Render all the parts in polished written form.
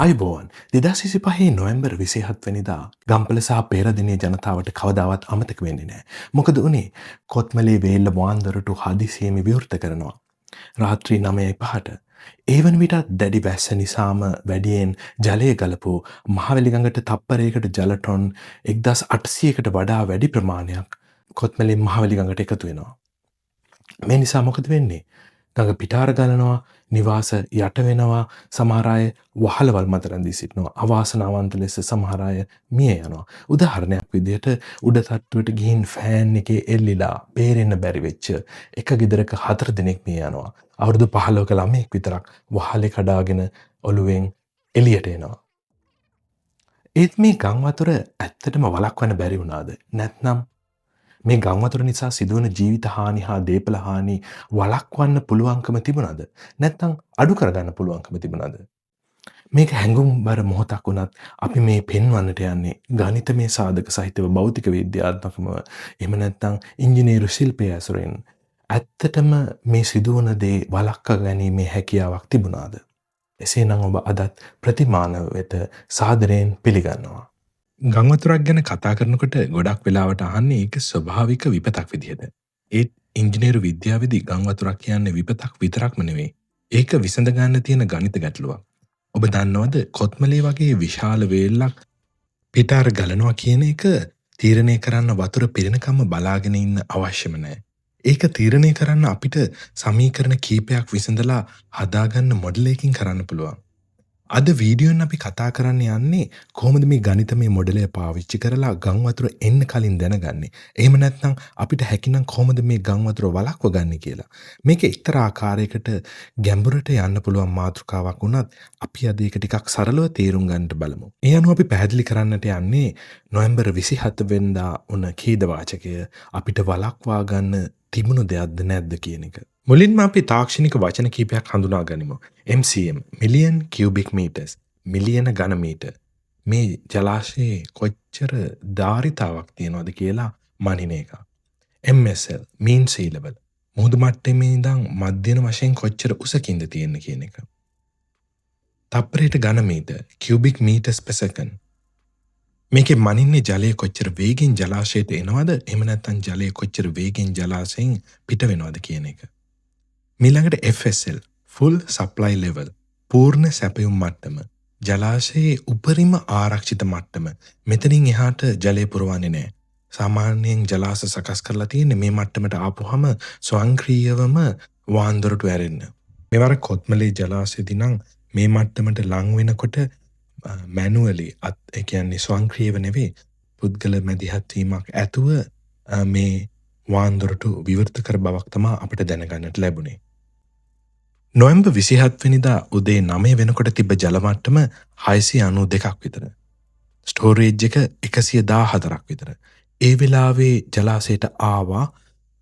අයිබෝන් 2025 නොවැම්බර් 27 වෙනිදා ගම්පල සහ පේරදිනේ ජනතාවට කවදාවත් අමතක වෙන්නේ නැහැ. මොකද උනේ කොත්මලේ වේල්ල මුවන්දොරටු හදිසියෙම විවෘත කරනවා. රාත්‍රී 9:05ට ඒ වන විටත් දැඩි වැස්ස නිසාම වැඩියෙන් ජලය ගලපු මහවැලි ගඟට තප්පරයකට ජල ටොන් 1800කට වඩා වැඩි ප්‍රමාණයක් කොත්මලේ මහවැලි ගඟට එකතු වෙනවා. මේ නිසා මොකද වෙන්නේ? ගඟ පිටාර ගලනවා, නිවාස යට වෙනවා, සමහර අය වහලවල් මත රැඳී සිටිනවා. අවාසනාවන්ත ලෙස සමහර අය මිය යනවා. උදාහරණයක් විදිහට උඩ තට්ටුවට ගිහින් ෆෑන් එකේ එල්ලිලා බේරෙන්න බැරි වෙච්ච එක ගෙදරක 4 දෙනෙක් මිය යනවා. අවුරුදු 15ක ළමයෙක් විතරක් වහලේ කඩාගෙන ඔළුවෙන් එළියට එනවා. ඒත් මේ ගම් වතුර ඇත්තටම වළක්වන්න බැරි වුණාද? නැත්නම් මේ ගම් වතුර නිසා සිදුවන ජීවිත හානි හා දේපල හානි වළක්වන්න පුළුවන්කම තිබුණාද? නැත්නම් අඩු කරගන්න පුළුවන්කම තිබුණාද? මේක හැඟුම්බර මොහොතක් වුණත් අපි මේ පෙන්වන්නට යන්නේ ගණිතමය සාධක සහිතව භෞතික විද්‍යාත්මකව එහෙම නැත්නම් ඉංජිනේරු ශිල්පය ඇසුරෙන් ඇත්තටම මේ සිදුවන දේ වළක්වා ගැනීමේ හැකියාවක් තිබුණාද? එසේනම් ඔබ අදත් ප්‍රතිමාන වෙත සාදරයෙන් පිළිගන්නවා. ගම් වතුරක් ගැන කතා කරනකොට ගොඩක් වෙලාවට අහන්නේ ඒක ස්වභාවික විපතක් විදිහට. ඒත් ඉංජිනේරු විද්‍යාවේදී ගම් වතුරක් කියන්නේ විපතක් විතරක්ම නෙවෙයි. ඒක විසඳ ගන්න තියෙන ගණිත ගැටලුවක්. ඔබ දන්නවද කොත්මලේ වගේ විශාල වේල්ලක් පිටාර ගලනවා කියන එක තීරණය කරන්න වතුර පිරෙනකම්ම බලාගෙන ඉන්න අවශ්‍යම නැහැ. ඒක තීරණය කරන්න අපිට සමීකරණ කීපයක් විසඳලා හදාගන්න මොඩල් එකකින් කරන්න පුළුවන්. අද වීඩියෝන් අපි කතා කරන්න යන්නේ කොහොමද මේ ගණිතමය මොඩලය පාවිච්චි කරලා ගම් වතුර එන්න කලින් දැනගන්නේ. එහෙම නැත්නම් අපිට හැකිනම් කොහොමද මේ ගම් වතුර වළක්ව ගන්න කියලා. මේක එක්තරා ආකාරයකට ගැඹුරට යන්න පුළුවන් මාතෘකාවක් වුණත් අපි අද ඒක ටිකක් සරලව තේරුම් ගන්නට බලමු. ඒ අනුව අපි පැහැදිලි කරන්නට යන්නේ නොවැම්බර් 27 වෙනිදා වුණ ඛේද වාචකය අපිට වළක්වා ගන්න තිබුණු දෙයක්ද නැද්ද කියන එක. මුලින්ම අපි තාක්ෂණික වචන කීපයක් හඳුනා ගනිමු. MCM මිලියන් කියුබික් මීටර්ස් මිලියන ඝන මීටර්. මේ ජලාශයේ කොච්චර ධාරිතාවක් තියෙනවද කියලා මනින එක. MSL mean sea level මුහුදු මට්ටමේ ඉඳන් මධ්‍යම වශයෙන් කොච්චර උසකින්ද තියෙන්නේ කියන එක. තප්පරයට ඝන මීටර් කියුබික් මීටර්ස් per second. මේකේ මනින්නේ ජලය කොච්චර වේගෙන් ජලාශයට එනවද එහෙම නැත්නම් ජලය කොච්චර වේගෙන් ජලාශයෙන් පිට වෙනවද කියන එක. ඊළඟට FSL full supply level පූර්ණ සැපයුම් මට්ටම. ජලාශයේ උපරිම ආරක්ෂිත මට්ටම. මෙතනින් එහාට ජලය පුරවන්නේ නැහැ. සාමාන්‍යයෙන් ජලාශ සකස් කරලා තියෙන්නේ මේ මට්ටමට ආපුවම ස්වයංක්‍රීයවම වාන්දරට ඇරෙන්න. මේවර කොත්මලේ ජලාශයේදී නම් මේ මට්ටමට ලං වෙනකොට මැනුවලි ඒ කියන්නේ ස්වයංක්‍රීයව නෙවෙයි පුද්ගල මැදිහත් වීමක් ඇතුව මේ වාන්දරට විවෘත කර බවක් තමයි අපිට දැනගන්නට ලැබුණේ. නොවැම්බර් 27 වෙනිදා උදේ 9 වෙනකොට තිබ්බ ජල මට්ටම 692ක් විතර. ස්ටෝරේජ් එක 114ක් විතර. ඒ වෙලාවේ ජලාශයට ආවා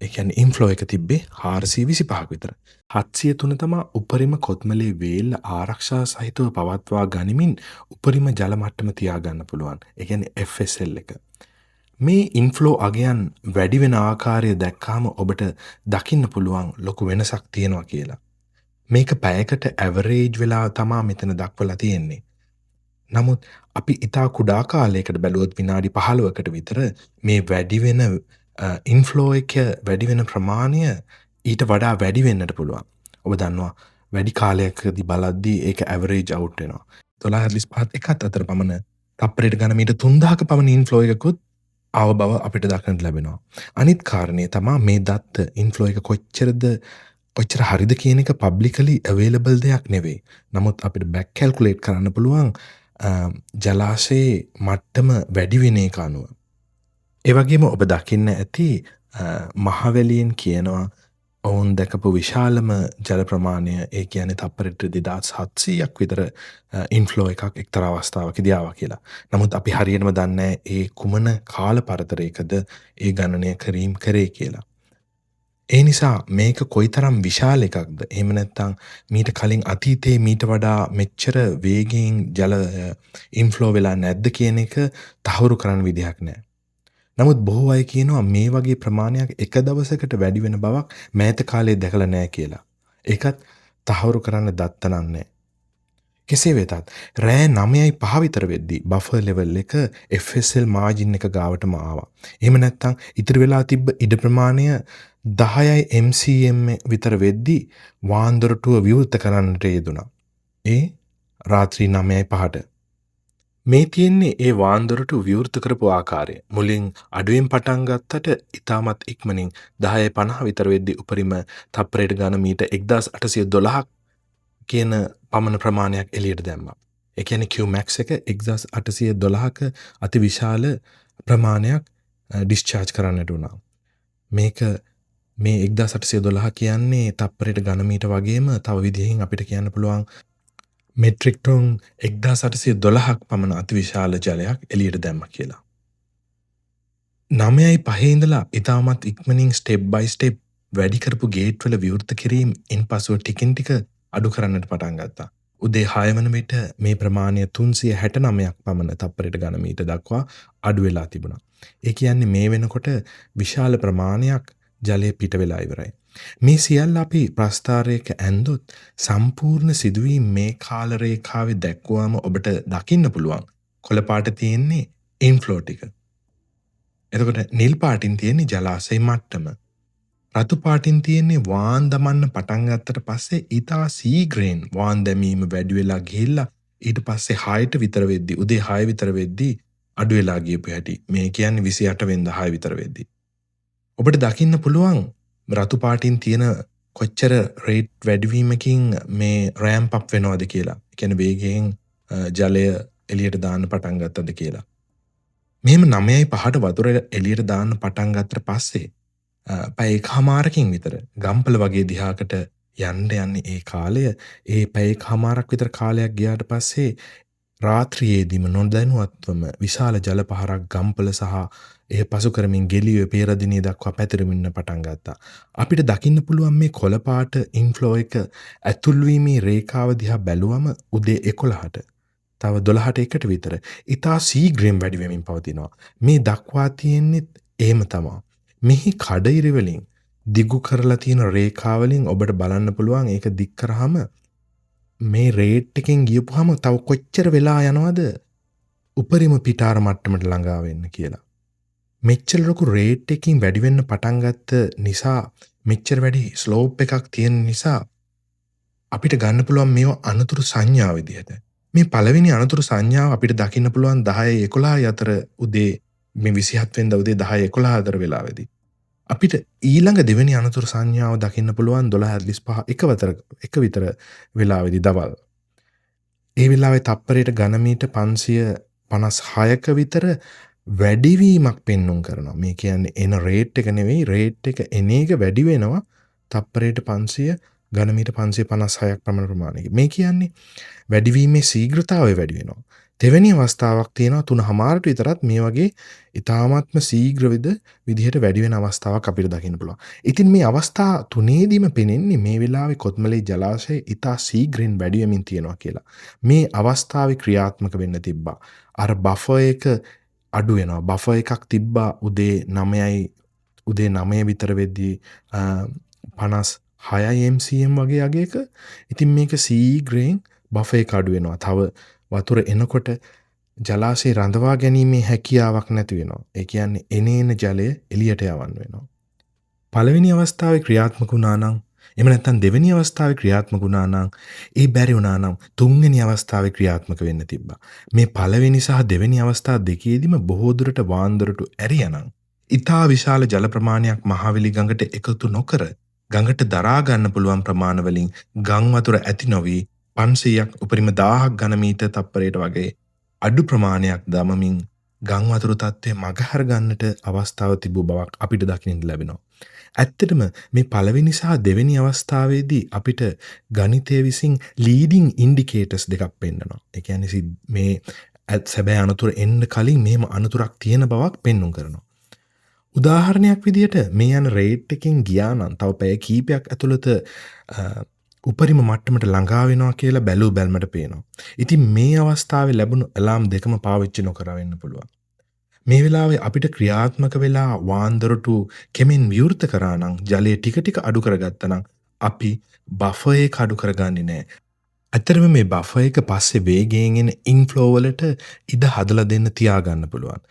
ඒ කියන්නේ ඉන්ෆ්ලෝ එක තිබ්බේ 425ක් විතර. 703 තමයි උපරිම කොත්මලේ වේල්ල ආරක්ෂා සහිතව පවත්වා ගනිමින් උපරිම ජල මට්ටම තියාගන්න පුළුවන්. ඒ කියන්නේ FSL එක. මේ ඉන්ෆ්ලෝ අගයන් වැඩි වෙන ආකාරය දැක්කාම ඔබට දකින්න පුළුවන් ලොකු වෙනසක් තියෙනවා කියලා. මේක පැයකට ඇවරේජ් වෙලා තමා මෙතන දක්වලා තියෙන්නේ. නමුත් අපි ඉතා කුඩා කාලයකට බැලුවොත් විනාඩි 15කට විතර මේ වැඩි වෙන ඉන්ෆ්ලෝ එක වැඩි වෙන ප්‍රමාණය ඊට වඩා වැඩි වෙන්නට පුළුවන්. ඔබ දන්නවා වැඩි කාලයකදී බලද්දී ඒක ඇවරේජ් අවුට් වෙනවා. 12:45 එකත් අතර පමණ තප්පරයට ඝන මීටර් 3000ක පමණ ඉන්ෆ්ලෝ එකකුත් ආව බව අපිට දක්නට ලැබෙනවා. අනිත් කාරණේ තමයි මේ දත්ත ඉන්ෆ්ලෝ එක කොච්චර හරිද කියන එක පබ්ලිකලි අවේලබල් දෙයක් නෙවෙයි. නමුත් අපිට බැක් කැල්කියුලේට් කරන්න පුළුවන් ජලාශයේ මට්ටම වැඩි වෙන එක අනුව. ඒ වගේම ඔබ දකින්න ඇති මහවැලියෙන් කියනවා ඔවුන් දැකපු විශාලම ජල ප්‍රමාණය ඒ කියන්නේ තප්පරයට 2700ක් විතර ඉන්ෆ්ලෝ එකක් එක්තරා අවස්ථාවකදී ආවා කියලා. නමුත් අපි හරියටම දන්නේ ඒ කුමන කාල පරතරයකද ඒ ගණනය කිරීම කරේ කියලා. ඒ නිසා මේක කොයිතරම් විශාල එකක්ද එහෙම නැත්නම් මීට කලින් අතීතයේ මීට වඩා මෙච්චර වේගයෙන් ජල ඉන්ෆ්ලෝ වෙලා නැද්ද කියන එක තහවුරු කරන්න විදිහක් නැහැ. නමුත් බොහෝ අය කියනවා මේ වගේ ප්‍රමාණයක් එක දවසකට වැඩි වෙන බවක් මෑත කාලේ දැකලා නැහැ කියලා. ඒකත් තහවුරු කරන්න දත්ත නැහැ. කෙසේ වෙතත් රෑ 9:05 විතර වෙද්දී බෆර් ලෙවල් එක FSL මාජින් එක ගාවටම ආවා. එහෙම නැත්නම් ඉතිරි වෙලා තිබ්බ ඉඩ ප්‍රමාණය 10යි MCM විතර වෙද්දී වාන්දොරටුව විවෘත කරන්නට යෙදුණා. ඒ රාත්‍රී 9:05ට මේ තියෙන්නේ ඒ වාන්දොරටුව විවෘත කරපු ආකාරය. මුලින් අඩුවෙන් පටන් ගත්තට ඉතාමත් ඉක්මනින් 10:50 විතර වෙද්දී උපරිම තප්පරයට ගාන මීටර් 1812ක් කියන පමණ ප්‍රමාණයක් එළියට දැම්මා. ඒ කියන්නේ Qmax එක 1812ක අතිවිශාල ප්‍රමාණයක් ඩිස්චාර්ජ් කරන්නට උනා. මේක මේ 1812 කියන්නේ තප්පරයට ඝන මීටර වගේම තව විදිහකින් අපිට කියන්න පුළුවන් මෙට්‍රික් ටන් 1812ක් පමණ අතිවිශාල ජලයක් එළියට දැම්මා කියලා. 9:05 ඉඳලා ඉතාමත් ඉක්මනින් ස්ටෙප් බයි ස්ටෙප් වැඩි කරපු ගේට් වල විවෘත කිරීම ඉන්පසුව ටිකින් ටික අඩු කරන්නට පටන් ගත්තා. උදේ 6 වන විට මේ ප්‍රමාණය 369ක් පමණ තප්පරයට ඝන මීටර දක්වා අඩු වෙලා තිබුණා. ඒ කියන්නේ මේ වෙනකොට විශාල ප්‍රමාණයක් ජලය පිට වෙලා ඉවරයි. මේ සියල්ල අපි ප්‍රස්ථාරයක ඇන්දොත් සම්පූර්ණ සිදුවීම් මේ කාල රේඛාවේ දැක්වුවාම ඔබට දකින්න පුළුවන්. කොළ පාට තියෙන්නේ ඉන්ෆ්ලෝ ටික. එතකොට නිල් පාටින් තියෙන්නේ ජලාශය මට්ටම. රතු පාටින් තියෙන්නේ වාන් දමන්න පටන් ගත්තට පස්සේ ඊටා සීග්‍රේන් වාන් දැමීම වැඩි වෙලා ගිහිල්ලා ඊට පස්සේ 6ට විතර වෙද්දී උදේ 6 විතර වෙද්දී අඩු වෙලා ගියපු හැටි. මේ කියන්නේ 28 වෙනිදා 6 විතර වෙද්දී. ඔබට දකින්න පුළුවන් රතු පාටින් තියෙන කොච්චර රේට් වැඩිවීමකින් මේ රෑම්ප් අප් වෙනවද කියලා. ඒ කියන්නේ වේගයෙන් ජලය එළියට දාන්න පටන් ගත්තද කියලා. මෙහෙම 9:05ට වතුර එළියට දාන්න පටන් ගත්තට පස්සේ පැය එකමාරකින් විතර ගම්පල වගේ දිහාකට යන්නේ ඒ කාලය ඒ පැය එකමාරක් විතර කාලයක් ගියාට පස්සේ රාත්‍රියේදීම නොදැනුවත්වම විශාල ජල පහරක් ගම්පල සහ එය පසු කරමින් ගෙලියුවේ පෙරදිනේ දක්වා පැතිරෙමින් පටන් ගත්තා. අපිට දකින්න පුළුවන් මේ කොළ පාට ඉන්ෆ්ලෝ එක ඇතුල් වීමේ රේඛාව දිහා බැලුවම උදේ 11ට තව 12ට එකට විතර ඊටා සීග්‍රයෙන් වැඩි වෙමින් පවතිනවා. මේ දක්වා තියෙන්නේ එහෙම තමයි. මෙහි කඩිරි වලින් දිගු කරලා තියෙන රේඛාවලින් ඔබට බලන්න පුළුවන් ඒක දික් කරාම මේ රේට් එකෙන් ගියපුවාම තව කොච්චර වෙලා යනවද උපරිම පිටාර මට්ටමට ළඟා වෙන්න කියලා. මෙච්චර ලොකු රේට් එකකින් වැඩි වෙන්න පටන් ගත්ත නිසා මෙච්චර වැඩි ස්ලෝප් එකක් තියෙන නිසා අපිට ගන්න පුළුවන් මේව අනතුරු සංඥා විදිහට. මේ පළවෙනි අනතුරු සංඥාව අපිට දකින්න පුළුවන් 10:11 අතර උදේ මේ 27 වෙනිදා උදේ 10:11 අතර වෙලාවේදී. අපිට ඊළඟ දෙවෙනි අනතුරු සංඥාව දකින්න පුළුවන් 12:45 එක විතර වෙලාවේදී දවල්. ඒ වෙලාවේ තප්පරයට ඝන මීටර 556ක විතර වැඩිවීමක් පෙන්눔 කරනවා. මේ කියන්නේ එන රේට් එක නෙවෙයි රේට් එක එන එක වැඩි වෙනවා තප්පරයට 500 ඝන මීටර 556ක් පමණ ප්‍රමාණයක. මේ කියන්නේ වැඩිවීමේ ශීඝ්‍රතාවය වැඩි වෙනවා. දෙවෙනි අවස්ථාවක් තියෙනවා 3:00ට විතරත් මේ වගේ ඊ타මාත්ම ශීඝ්‍ර විදිහට වැඩි වෙන අවස්ථාවක් අපිට දකින්න පුළුවන්. ඉතින් මේ අවස්ථා තුනේදීම පෙනෙන්නේ මේ වෙලාවේ කොත්මලේ ජලාශය ඊටා ශීඝ්‍රයෙන් වැඩි වෙමින් තියෙනවා කියලා. මේ අවස්ථාවේ ක්‍රියාත්මක වෙන්න තිබ්බා. අර බෆර් එක අඩු වෙනවා. බෆර් එකක් තිබ්බා උදේ 9 විතර වෙද්දී 56 MCM වගේ අගයක. ඉතින් මේක සීග්‍රයෙන් බෆර් එක අඩු වෙනවා. තව වතුර එනකොට ජලාශය රඳවා ගැනීමේ හැකියාවක් නැති වෙනවා. ඒ කියන්නේ එනේන ජලය එළියට යවන්න වෙනවා. පළවෙනි අවස්ථාවේ ක්‍රියාත්මක වුණා නම් එහෙම නැත්නම් දෙවෙනි අවස්ථාවේ ක්‍රියාත්මක වුණා නම් ඒ බැරි වුණා නම් තුන්වෙනි අවස්ථාවේ ක්‍රියාත්මක වෙන්න තිබ්බා. මේ පළවෙනි සහ දෙවෙනි අවස්ථා දෙකේදීම බොහෝ දුරට වාන්දරට ඇරියානම් ඊටා විශාල ජල ප්‍රමාණයක් මහවැලි ගඟට එකතු නොකර ගඟට දරා ගන්න පුළුවන් ප්‍රමාණ වලින් ගම් වතුර ඇති නොවි 500ක් උපරිම 1000ක් ඝන මීටර තප්පරයට වගේ අඩු ප්‍රමාණයක් දමමින් ගම් වතුර තත්ත්වය මගහර ගන්නට අවස්ථාව තිබූ බවක් අපිට දකින්න ලැබෙනවා. ඇත්තටම මේ පළවෙනි සහ දෙවෙනි අවස්ථාවේදී අපිට ගණිතය විසින් ලීඩින් ඉන්ඩිකේටර්ස් දෙකක් පෙන්නනවා. ඒ කියන්නේ මේ සැබෑ අනතුර එන්න කලින් මෙහෙම අනතුරක් තියෙන බවක් පෙන්눔 කරනවා. උදාහරණයක් විදිහට මේ යන රේට් එකෙන් ගියා නම් තව පැය කීපයක් ඇතුළත උපරිම මට්ටමට ළඟා වෙනවා කියලා බැලූ බැල්මට පේනවා. ඉතින් මේ අවස්ථාවේ ලැබුණු අලාම් දෙකම පාවිච්චි නොකර වෙන්න පුළුවන්. මේ වෙලාවේ අපිට ක්‍රියාත්මක වෙලා වාන්දරටු කෙමෙන් විවෘත කරා නම් ජලය ටික ටික අඩු කරගත්තා නම් අපි බෆර් එක අඩු කරගන්නේ නැහැ. ඇතරම මේ බෆ එක පස්සේ වේගයෙන් එන ඉන්ෆ්ලෝ වලට ඉඩ හදලා දෙන්න තියාගන්න පුළුවන්.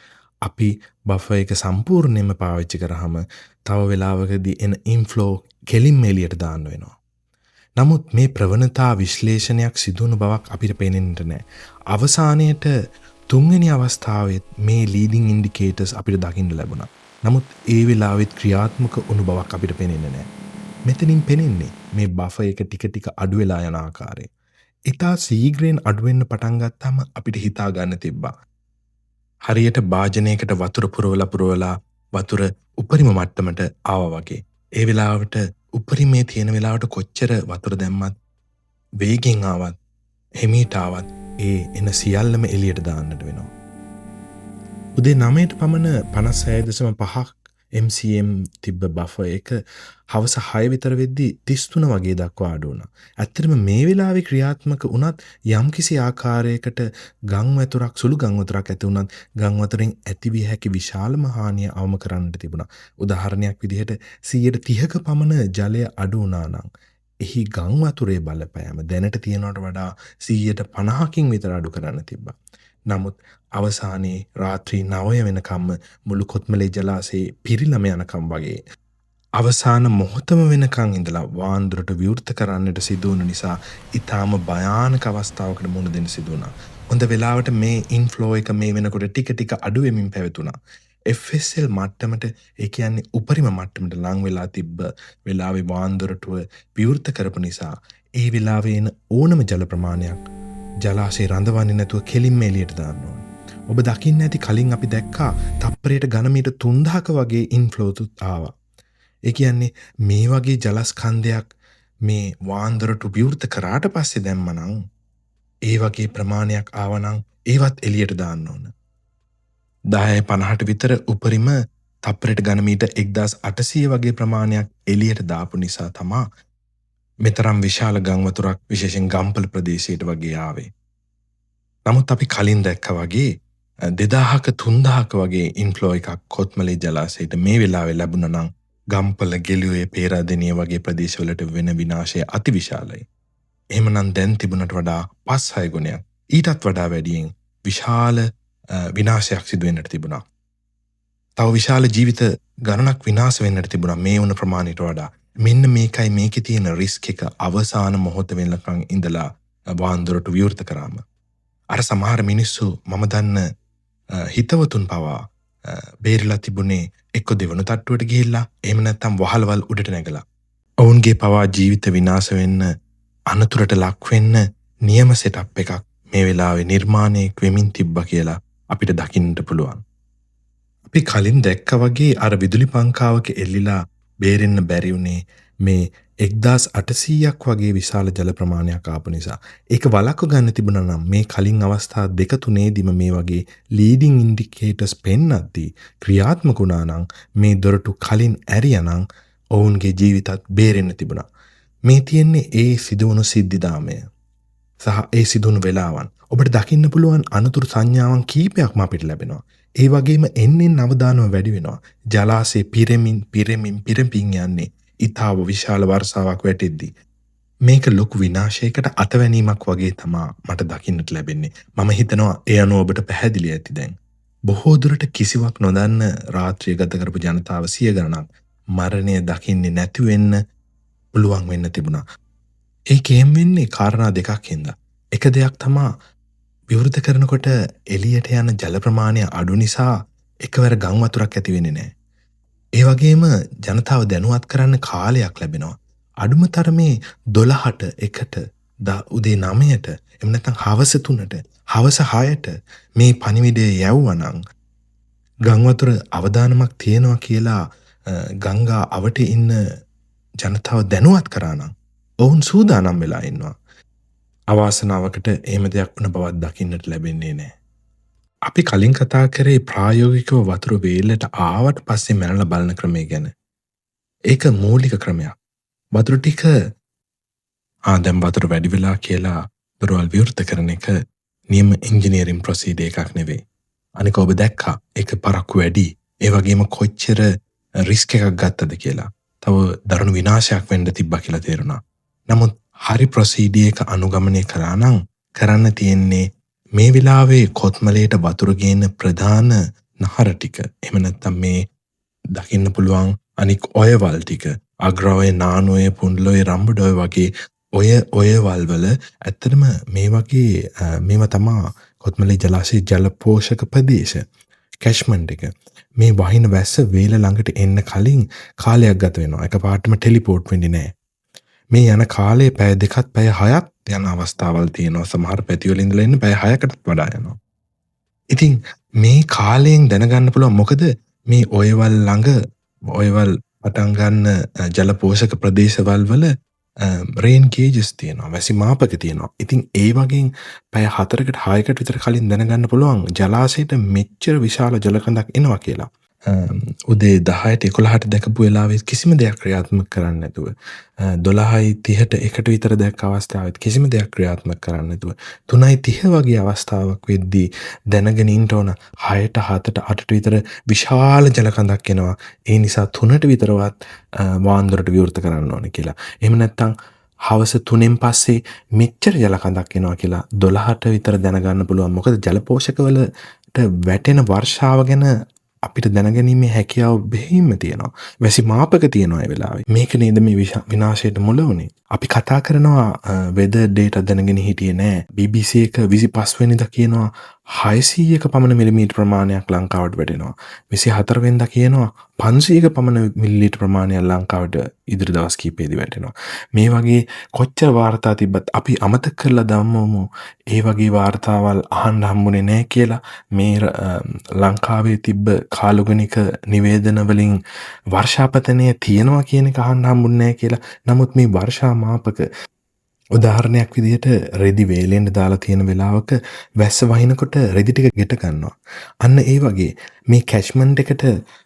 අපි බෆ එක සම්පූර්ණයෙන්ම පාවිච්චි කරාම තව වෙලාවකදී එන ඉන්ෆ්ලෝ කෙලින්ම එළියට දාන්න වෙනවා. නමුත් මේ ප්‍රවණතා විශ්ලේෂණයක් සිදුවන බවක් අපිට පේනෙන්නට නැහැ. අවසානයේට තුන්වෙනි අවස්ථාවේ මේ ලීඩින් ඉන්ඩිකේටර්ස් අපිට දකින්න ලැබුණා. නමුත් ඒ වෙලාවෙත් ක්‍රියාත්මක වුණු බවක් අපිට පේන්නේ නැහැ. මෙතනින් පේන්නේ මේ බෆර් එක ටික ටික අඩු වෙලා යන ආකාරය. ඉතා සීග්‍රයෙන් අඩු වෙන්න පටන් ගත්තාම අපිට හිතා ගන්න තිබ්බා. හරියට භාජනයකට වතුර පුරවලා වතුර උපරිම මට්ටමට ආවා වගේ. ඒ වෙලාවට උපරිමේ තියෙන වෙලාවට කොච්චර වතුර දැම්මත් වේගෙන් ආවත් හිමීට ආවත් ඒ එන සියල්ලම එළියට දාන්නට වෙනවා. උදේ 9ට පමණ 56.5 MCM තිබ්බ බෆර් එක හවස 6 විතර වෙද්දී 33 වගේ දක්වා අඩු වුණා. ඇත්තටම මේ වෙලාවේ ක්‍රියාත්මක වුණත් යම්කිසි ආකාරයකට ගම් වතුරක් සුළු ගම් වතුරක් ඇති වුණත් ගම් වතුරෙන් ඇතිවිය හැකි විශාලම හානිය අවම කරන්නට තිබුණා. උදාහරණයක් විදිහට 130ක පමණ ජලය අඩු වුණා නම් එහි ගම් වතුරේ බලපෑම දැනට තියෙනවට වඩා 150කින් විතර අඩු කරන්න තිබ්බා. නමුත් අවසානයේ රාත්‍රී 9 වෙනකම්ම මුළු කොත්මලේ ජලාශයේ පිරිලම යනකම් වගේ අවසාන මොහොතම වෙනකන් ඉඳලා වාන්දුරට විවෘත කරන්නට සිදු වුණ නිසා ඊටාම භයානක අවස්ථාවකට මුහුණ දෙන්න සිදු වුණා. හොඳ වෙලාවට මේ ඉන්ෆ්ලෝ එක මේ වෙනකොට ටික ටික අඩු වෙමින් පැවතුණා. FSL මට්ටමට ඒ කියන්නේ උපරිම මට්ටමට ලං වෙලා තිබ්බ වෙලාවේ වාන්දුරටුව විවෘත කරපු නිසා ඒ වෙලාවේ එන ඕනම ජල ප්‍රමාණයක් ජලාශය රඳවන්නේ නැතුව කෙලින්ම එළියට දාන්න ඕන. ඔබ දකින්න ඇති කලින් අපි දැක්කා තප්පරයට ඝන මීටර් 3000ක වගේ ඉන්ෆ්ලෝතුත් ආවා. ඒ කියන්නේ මේ වගේ ජලස්කන්ධයක් මේ වාන්දරට විවෘත කරාට පස්සේ දැම්මනම් ඒ වගේ ප්‍රමාණයක් ආවනම් ඒවත් එළියට දාන්න ඕන. 10:50ට විතර උපරිම තප්පරයට ඝන මීටර් 1800 වගේ ප්‍රමාණයක් එළියට දාපු නිසා තමයි මෙතරම් විශාල ගම් වතුරක් විශේෂයෙන් ගම්පල ප්‍රදේශයට වගේ ආවේ. නමුත් අපි කලින් දැක්කා වගේ 2000ක 3000ක වගේ ඉන්ෆ්ලෝ එකක් කොත්මලේ ජලාශයට මේ වෙලාවේ ලැබුණා නම් ගම්පල ගෙළුවේ පේරාදෙණිය වගේ ප්‍රදේශවලට වෙන විනාශය අතිවිශාලයි. එහෙමනම් දැන් තිබුණට වඩා 5-6 ගුණයක් ඊටත් වඩා වැඩියෙන් විශාල විනාශයක් සිදු වෙන්නට තිබුණා. තව විශාල ජීවිත ගණනක් විනාශ වෙන්නට තිබුණා මේ වුණ ප්‍රමාණයට වඩා. මෙන්න මේකයි මේකේ තියෙන රිස්ක් එක අවසාන මොහොත වෙනකන් ඉඳලා වාන්දුරට විවෘත කරාම. අර සමහර මිනිස්සු මම දන්න හිතවතුන් පවා බේරිලා තිබුණේ එක්ක දෙවන තට්ටුවට ගිහිල්ලා එහෙම නැත්නම් වහලවල් උඩට නැගලා. ඔවුන්ගේ පවා ජීවිත විනාශ වෙන්න අනතුරට ලක් වෙන්න නියම සෙටප් එකක් මේ වෙලාවේ නිර්මාණය වෙමින් තිබ්බා කියලා අපිට දකින්නට පුළුවන්. අපි කලින් දැක්කා වගේ අර විදුලි පංකාවක එල්ලිලා බේරෙන්න බැරි වුණේ මේ 1800ක් වගේ විශාල ජල ප්‍රමාණයක් ආපු නිසා. ඒක වළක්ව ගන්න තිබුණා නම් මේ කලින් අවස්ථා දෙක තුනේදීම මේ වගේ ලීඩින් ඉන්ඩිකේටර්ස් පෙන්නද්දී ක්‍රියාත්මක වුණා නම් මේ දොරටු කලින් ඇරියානම් ඔවුන්ගේ ජීවිතත් බේරෙන්න තිබුණා. මේ තියෙන්නේ ඒ සිදුවුණු සිද්ධිදාමය සහ ඒ සිදුවුණු වෙලාවන්. ඔබට දකින්න පුළුවන් අනුතුරු සංඥාවන් කීපයක්ම අපිට ලැබෙනවා. ඒ වගේම එන්නෙන් අවදානම වැඩි වෙනවා. ජලාශය පිරෙමින් යන්නේ ඊතාව විශාල වර්ෂාවක් වැටෙද්දී. මේක ලොකු විනාශයකට අතවැනීමක් වගේ තමයි මට දකින්නට ලැබෙන්නේ. මම හිතනවා ඒ අනුව ඔබට පැහැදිලි ඇති දැන්. බොහෝ දුරට කිසිවක් නොදන්න රාත්‍රිය ගත කරපු ජනතාව සිය ගණනක් මරණය දකින්නේ නැති වෙන්න පුළුවන් වෙන්න තිබුණා. ඒකෙන් වෙන්නේ කාරණා දෙකක් හින්දා. එක දෙයක් තමයි විවෘත කරනකොට එළියට යන ජල ප්‍රමාණය අඩු නිසා එකවර ගම් වතුරක් ඇති වෙන්නේ නැහැ. ඒ වගේම ජනතාව දැනුවත් කරන්න කාලයක් ලැබෙනවා. අඩුම තරමේ 12ට 1ට උදේ 9ට එහෙම නැත්නම් හවස 3ට හවස 6ට මේ පණිවිඩය යවුවනම් ගම් වතුර අවදානමක් තියෙනවා කියලා ගංගා අවට ඉන්න ජනතාව දැනුවත් කරා නම් ඔවුන් සූදානම් වෙලා ඉන්නවා. අවාසනාවකට එහෙම දෙයක් වුණ බවක් දකින්නට ලැබෙන්නේ නැහැ. අපි කලින් කතා කරේ ප්‍රායෝගිකව වතුර වේලට ආවට පස්සේ මැනලා බලන ක්‍රමය ගැන. ඒක මූලික ක්‍රමයක්. වතුර ටික දැන් වතුර වැඩි වෙලා කියලා දොරවල් විවෘත කරන එක නියම ඉංජිනේරින් ප්‍රොසීඩර් එකක් නෙවෙයි. අනික ඔබ දැක්කා ඒක පරක්කු වැඩි. ඒ වගේම කොච්චර රිස්ක් එකක් ගත්තද කියලා. තව දරුණු විනාශයක් වෙන්න තිබ්බා කියලා තේරුණා. නමුත් හරි ප්‍රොසීඩිය එක අනුගමනය කරා නම් කරන්න තියෙන්නේ මේ වෙලාවේ කොත්මලේට වතුර ගේන ප්‍රධාන නහර ටික. එහෙම නැත්නම් මේ දකින්න පුළුවන් අනික් ඔයවල් ටික අග්‍රෝය නානෝය පුන්ඩලෝය රම්බඩෝය වගේ ඔයවල් වල ඇත්තටම මේ වගේ මේවා තමා කොත්මලේ ජලාශයේ ජල පෝෂක ප්‍රදේශ කැෂ්මන්ට් එක. මේ වහින වැස්ස වේල ළඟට එන්න කලින් කාලයක් ගත වෙනවා. එකපාරටම ටෙලිපෝට් වෙන්නේ නැහැ. මේ යන කාලේ පැය 2ක් පැය 6ක් යන අවස්ථාවල් තියෙනවා. සමහර පැතිවල ඉඳලා එන්න පැය 6කටත් වඩා යනවා. ඉතින් මේ කාලයෙන් දැනගන්න පුළුවන් මොකද මේ ඔයවල් ළඟ ඔයවල් පටන් ගන්න ජල පෝෂක ප්‍රදේශවල වල රේන් ගේජස් තියෙනවා. වැසි මාපක තියෙනවා. ඉතින් ඒ වගේ පැය 4කට 6කට විතර කලින් දැනගන්න පුළුවන් ජලාශයට මෙච්චර විශාල ජල කඳක් එනවා කියලා. උදේ 10ට 11ට දැකපු වෙලාවෙත් කිසිම දෙයක් ක්‍රියාත්මක කරන්නේ නැතුව 12යි 30ට එකට විතර දැක්ක අවස්ථාවෙත් කිසිම දෙයක් ක්‍රියාත්මක කරන්නේ නැතුව 3යි 30 වගේ අවස්ථාවක් වෙද්දී දැනගෙන ඉන්න ඕන 6ට 7ට 8ට විතර විශාල ජල කඳක් එනවා. ඒ නිසා 3ට විතරවත් වාන්දරට විවෘත කරන්න ඕනේ කියලා. එහෙම නැත්නම් හවස 3න් පස්සේ මෙච්චර ජල කඳක් එනවා කියලා 12ට විතර දැනගන්න පුළුවන්. මොකද ජල පෝෂකවලට වැටෙන වර්ෂාව ගැන අපිට දැනගැනීමේ හැකියාව බෙහෙින්ම තියෙනවා. වැසි මාපක තියෙනවා ඒ වෙලාවේ. මේක නේද මේ විනාශයට මුල වුනේ. අපි කතා කරනවා වෙදර් ඩේටා දැනගෙන හිටියේ නෑ. BBC එක 25 වෙනිදා කියනවා 600ක පමණ මිලිමීටර් ප්‍රමාණයක් ලංකාවට වැටෙනවා. 24 වෙනිදා කියනවා 500ක පමණ මිලිලීටර් ප්‍රමාණයක් ලංකාවට ඉදිරි දවස් කිහිපෙදී වැටෙනවා. මේ වගේ කොච්චර වාර්තා තිබ්බත් අපි අමතක කරලා දැම්මමු ඒ වගේ වාර්තාවල් අහන්න හම්බුනේ නැහැ කියලා. මේ ලංකාවේ තිබ්බ කාලගුණික නිවේදන වලින් වර්ෂාපතනය තියෙනවා කියන එක අහන්න හම්බුනේ නැහැ කියලා. නමුත් මේ වර්ෂා මාපක උදාහරණයක් විදිහට රෙදි වේලෙන්න දාලා තියෙන වෙලාවක වැස්ස වහිනකොට රෙදි ටික ගෙට ගන්නවා. අන්න ඒ වගේ මේ කැච්මන්ට් එකට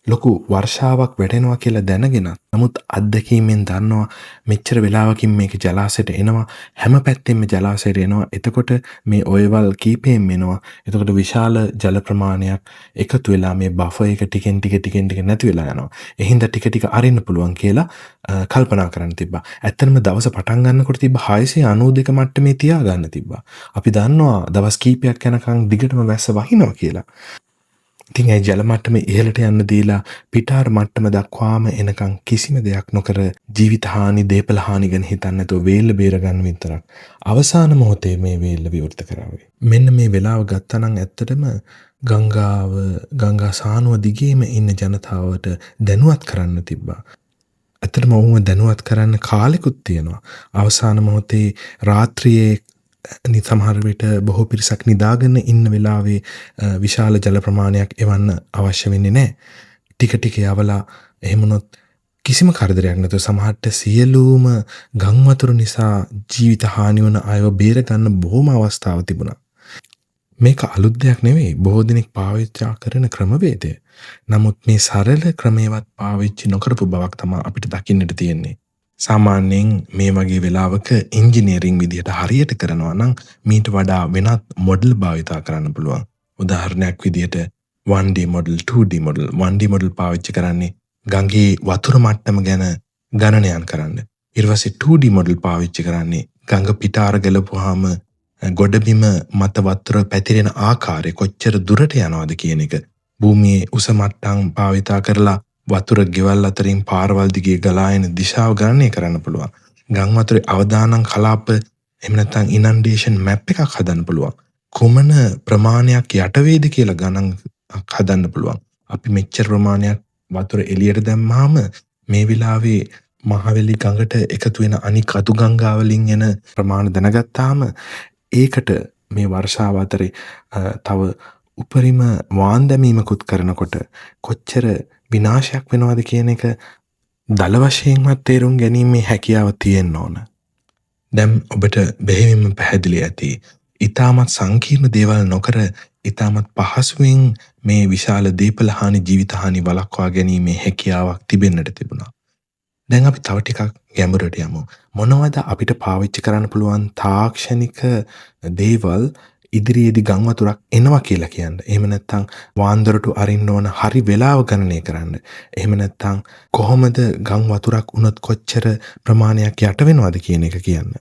ලොකු වර්ෂාවක් වැටෙනවා කියලා දැනගෙන නමුත් අත්දැකීමෙන් දන්නවා මෙච්චර වෙලාවකින් මේක ජලාශයට එනවා. හැම පැත්තෙම ජලාශයට එනවා. එතකොට මේ ඔයවල් කීපෙම එනවා. එතකොට විශාල ජල ප්‍රමාණයක් එකතු වෙලා මේ බෆර් එක ටිකෙන් ටික නැති වෙලා යනවා. එහින්ද ටික ටික අරින්න පුළුවන් කියලා කල්පනා කරන්න තිබ්බා. ඇත්තටම දවස පටන් ගන්නකොට තිබ්බ 692 මට්ටමේ තියාගන්න තිබ්බා. අපි දන්නවා දවස් කීපයක් යනකම් දිගටම වැස්ස වහිනවා කියලා. ඉතින් ඒ ජල මට්ටම ඉහළට යන්න දීලා පිටාර මට්ටම දක්වාම එනකම් කිසිම දෙයක් නොකර ජීවිත හානි, දේපල හානි ගැන හිතන්නේ නැතුව වේල්ල බේර ගන්න විතරක් අවසාන මොහොතේ මේ වේල්ල විවෘත කරාවේ. මෙන්න මේ වෙලාව ගත්තා නම් ඇත්තටම ගංගා සානුව දිගේම ඉන්න ජනතාවට දැනුවත් කරන්න තිබ්බා. ඇත්තටම ඔවුන් දැනුවත් කරන්න කාලෙකුත් තියෙනවා. අවසාන මොහොතේ රාත්‍රියේ සමහර විට බොහෝ පිරිසක් නිදාගෙන ඉන්න වෙලාවේ විශාල ජල ප්‍රමාණයක් එවන්න අවශ්‍ය වෙන්නේ නැහැ. ටික ටික යවලා එහෙමනොත් කිසිම කරදරයක් නැතුව සමහරට සියලුම ගම් වතුර නිසා ජීවිත හානි වන අයව බේර ගන්න බොහොම අවස්ථාව තිබුණා. මේක අලුත් දෙයක් නෙවෙයි. බොහෝ දෙනෙක් පාවිච්චි කරන ක්‍රමවේදය. නමුත් මේ සරල ක්‍රමයවත් පාවිච්චි නොකරපු බවක් තමයි අපිට දකින්නට තියෙන්නේ. සාමාන්‍යයෙන් මේ වගේ වෙලාවක ඉංජිනේරින් විදිහට හරියට කරනවා නම් මීට වඩා වෙනත් මොඩල් භාවිතා කරන්න පුළුවන්. උදාහරණයක් විදිහට 1D model 2D model 1D model පාවිච්චි කරන්නේ ගඟේ වතුර මට්ටම ගැන ගණනයන් කරන්න. ඊට පස්සේ 2D මොඩල් පාවිච්චි කරන්නේ ගඟ පිටාර ගලපුවාම ගොඩබිම මත වතුර පැතිරෙන ආකාරය කොච්චර දුරට යනවද කියන එක. භූමියේ උස මට්ටම් භාවිතා කරලා වතුර ගෙවල් අතරින් පාරවල් දිගේ ගලා එන දිශාව ගණනය කරන්න පුළුවන්. ගම් වතුරේ අවදානම් කලාප එහෙම නැත්නම් ඉනන්ඩේෂන් මැප් එකක් හදන්න පුළුවන්. කුමන ප්‍රමාණයක් යට වේද කියලා ගණන් හදන්න පුළුවන්. අපි මෙච්චර ප්‍රමාණයක් වතුර එළියට දැම්මාම මේ වෙලාවේ මහවැලි ගඟට එකතු වෙන අනික් අතු ගංගා වලින් එන ප්‍රමාණ දැනගත්තාම ඒකට මේ වර්ෂාව අතරේ තව උපරිම වාන් දැමීමකුත් කරනකොට කොච්චර විනාශයක් වෙනවද කියන එක දල වශයෙන්වත් තේරුම් ගැනීමේ හැකියාව තියෙන්න ඕන. දැන් ඔබට බෙහෙවින්ම පැහැදිලි ඇති. ඊටමත් සංකීර්ණ දේවල් නොකර ඊටමත් පහසුවෙන් මේ විශාල දීපල හානි ජීවිත හානි වළක්වා ගැනීමේ හැකියාවක් තිබෙන්නට තිබුණා. දැන් අපි තව ටිකක් ගැඹුරට යමු. මොනවද අපිට පාවිච්චි කරන්න පුළුවන් තාක්ෂණික දේවල් ඉදිරියේදී ගම් වතුරක් එනවා කියලා කියන්නේ. එහෙම නැත්නම් වාන්දරටු අරින්න ඕන හරි වෙලාව ගණනය කරන්න. එහෙම නැත්නම් කොහොමද ගම් වතුරක් උනොත් කොච්චර ප්‍රමාණයක් යට වෙනවද කියන එක කියන්න.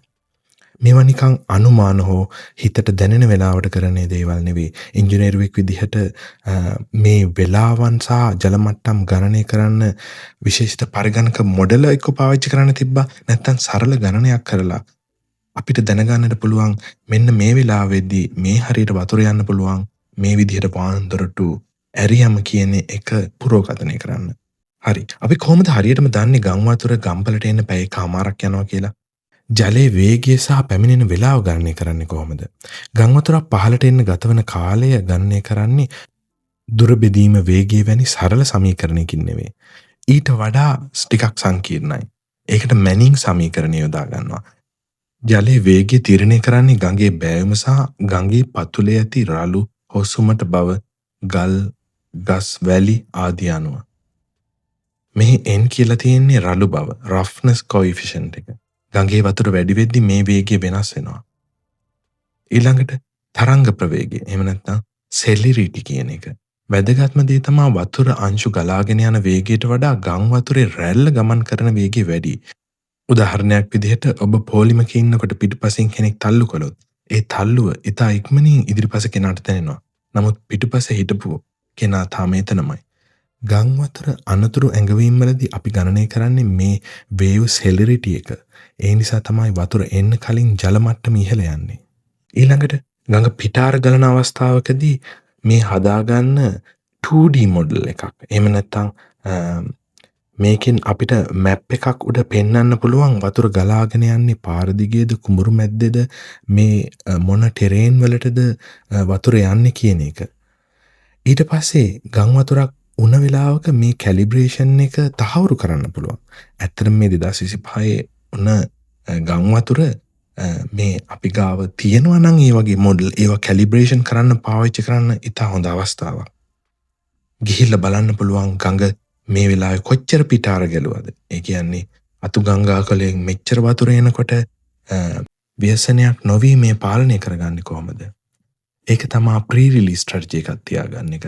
මේවා නිකන් අනුමාන හෝ හිතට දැනෙන වෙලාවට කරන දේවල් නෙවෙයි. ඉංජිනේරුවෙක් විදිහට මේ වෙලාවන් සහ ජල මට්ටම් ගණනය කරන්න විශේෂිත පරිගණක මොඩල එක්ක පාවිච්චි කරන්න තිබ්බා. නැත්තම් සරල ගණනයක් කරලා අපිට දැනගන්නට පුළුවන් මෙන්න මේ වෙලාවේදී මේ හරියට වතුර යන්න පුළුවන් මේ විදිහට පාන්දරටු ඇරියම කියන එක පුරෝකථනය කරන්න. හරි. අපි කොහොමද හරියටම දන්නේ ගම් වතුර ගම්පලට එන්න පැය කමාරක් යනවා කියලා? ජලයේ වේගය සහ පැමිණෙන වේලාව ගණනය කරන්නේ කොහොමද? ගම් වතුරක් පහළට එන්න ගතවන කාලය ගණනය කරන්නේ දුර බෙදීම වේගය වැනි සරල සමීකරණයකින් නෙවෙයි. ඊට වඩා ටිකක් සංකීර්ණයි. ඒකට මැනින් සමීකරණය යොදා ගන්නවා. ජලයේ වේගය තීරණය කරන්නේ ගඟේ බෑවුම සහ ගඟේ පතුලේ ඇති රළු හොසුමට බව, ගල්, ගස්, වැලි ආදී අනුව. මෙහි n කියලා තියෙන්නේ රළු බව, roughness coefficient එක. ගඟේ වතුර වැඩි වෙද්දී මේ වේගය වෙනස් වෙනවා. ඊළඟට තරංග ප්‍රවේගය, එහෙම නැත්නම් සෙලිරිටි කියන එක. වැදගත්ම දේ තමයි වතුර අංශු ගලාගෙන යන වේගයට වඩා ගම් වතුරේ රැල්ල ගමන් කරන වේගය වැඩි. උදාහරණයක් විදිහට ඔබ පොලිමක ඉන්නකොට පිටුපසින් කෙනෙක් තල්ලු කළොත් ඒ තල්ලුව ඉතා ඉක්මනින් ඉදිරිපස කෙනාට දැනෙනවා. නමුත් පිටුපස හිටපු කෙනා තාම එතනමයි. ගම් වතුර අනතුරු ඇඟවීම් වලදී අපි ගණනය කරන්නේ මේ වේව් සෙලිරිටි එක. ඒ නිසා තමයි වතුර එන්න කලින් ජල මට්ටම ඉහළ යන්නේ. ඊළඟට ගඟ පිටාර ගලන අවස්ථාවකදී මේ හදාගන්න 2D මොඩල් එකක්. එහෙම නැත්නම් මේකෙන් අපිට මැප් එකක් උඩ පෙන්වන්න පුළුවන් වතුර ගලාගෙන යන්නේ පාර දිගේද කුඹුරු මැද්දේද මේ මොන ටෙරේන් වලටද වතුර යන්නේ කියන එක. ඊට පස්සේ ගම් වතුරක් උන වෙලාවක මේ කැලිබ්‍රේෂන් එක තහවුරු කරන්න පුළුවන්. ඇත්තටම මේ 2025 උන ගම් වතුර මේ අපි ගාව තියෙනවා නම් ඒ වගේ මොඩල් ඒවා කැලිබ්‍රේෂන් කරන්න පාවිච්චි කරන්න ඉතා හොඳ අවස්ථාවක්. ගිහිල්ලා බලන්න පුළුවන් ගඟ මේ වෙලාවේ කොච්චර පිටාර ගැලුවද. ඒ කියන්නේ අතු ගංගාකලෙන් මෙච්චර වතුර එනකොට ව්‍යසනයක් නොවි මේ පාලනය කරගන්නේ කොහොමද? ඒක තමයි ප්‍රී රිලීස් ස්ට්‍රැටජි එකක් තියාගන්න එක.